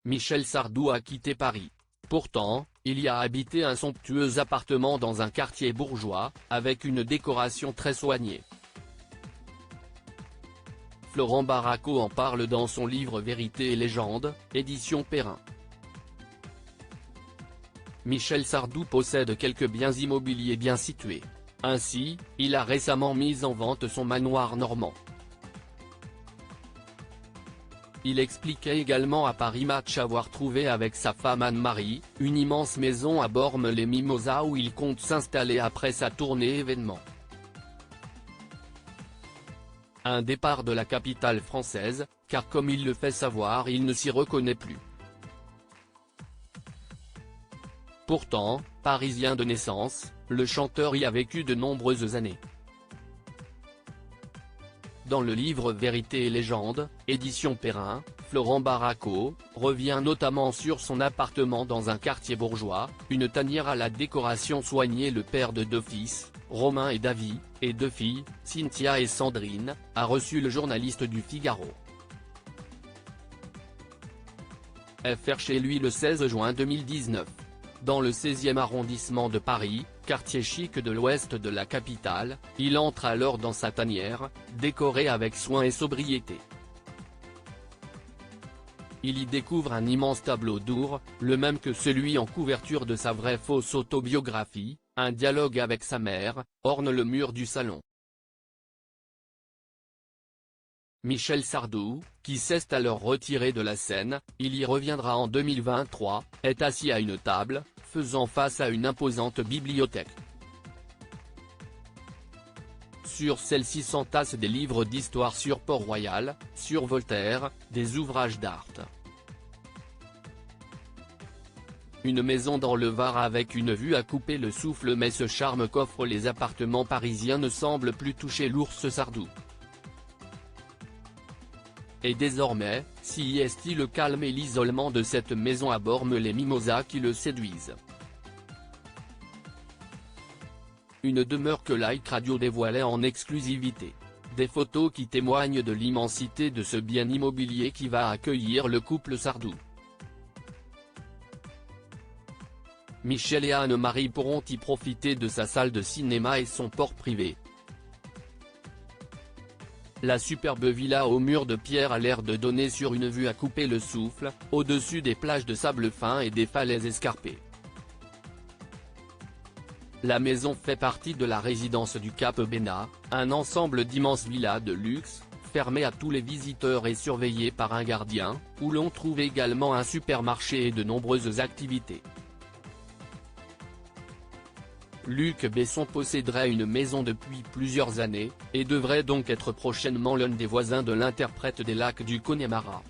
Michel Sardou a quitté Paris. Pourtant, il y a habité un somptueux appartement dans un quartier bourgeois, avec une décoration très soignée. Florent Baraco en parle dans son livre Vérité et légende, édition Perrin. Michel Sardou possède quelques biens immobiliers bien situés. Ainsi, il a récemment mis en vente son manoir normand. Il expliquait également à Paris Match avoir trouvé avec sa femme Anne-Marie, une immense maison à Bormes-les-Mimosas où il compte s'installer après sa tournée événement. Un départ de la capitale française, car comme il le fait savoir, il ne s'y reconnaît plus. Pourtant, parisien de naissance, le chanteur y a vécu de nombreuses années. Dans le livre Vérité et légende, édition Perrin, Florent Baraco revient notamment sur son appartement dans un quartier bourgeois, une tanière à la décoration soignée. Le père de 2 fils, Romain et David, et 2 filles, Cynthia et Sandrine, a reçu le journaliste du Figaro. Fr chez lui le 16 juin 2019. Dans le 16e arrondissement de Paris, quartier chic de l'ouest de la capitale, il entre alors dans sa tanière, décorée avec soin et sobriété. Il y découvre un immense tableau d'Our, le même que celui en couverture de sa vraie fausse autobiographie. Un dialogue avec sa mère orne le mur du salon. Michel Sardou, qui s'est alors retiré de la scène, il y reviendra en 2023, est assis à une table, faisant face à une imposante bibliothèque. Sur celle-ci s'entassent des livres d'histoire sur Port-Royal, sur Voltaire, des ouvrages d'art. Une maison dans le Var avec une vue à couper le souffle, mais ce charme qu'offrent les appartements parisiens ne semble plus toucher l'ours Sardou. Et désormais, si est-il le calme et l'isolement de cette maison à Bormes-les-Mimosas qui le séduisent. Une demeure que Like Radio dévoilait en exclusivité. Des photos qui témoignent de l'immensité de ce bien immobilier qui va accueillir le couple Sardou. Michel et Anne-Marie pourront y profiter de sa salle de cinéma et son port privé. La superbe villa aux murs de pierre a l'air de donner sur une vue à couper le souffle, au-dessus des plages de sable fin et des falaises escarpées. La maison fait partie de la résidence du Cap Bénat, un ensemble d'immenses villas de luxe, fermées à tous les visiteurs et surveillées par un gardien, où l'on trouve également un supermarché et de nombreuses activités. Luc Besson posséderait une maison depuis plusieurs années, et devrait donc être prochainement l'un des voisins de l'interprète des Lacs du Connemara.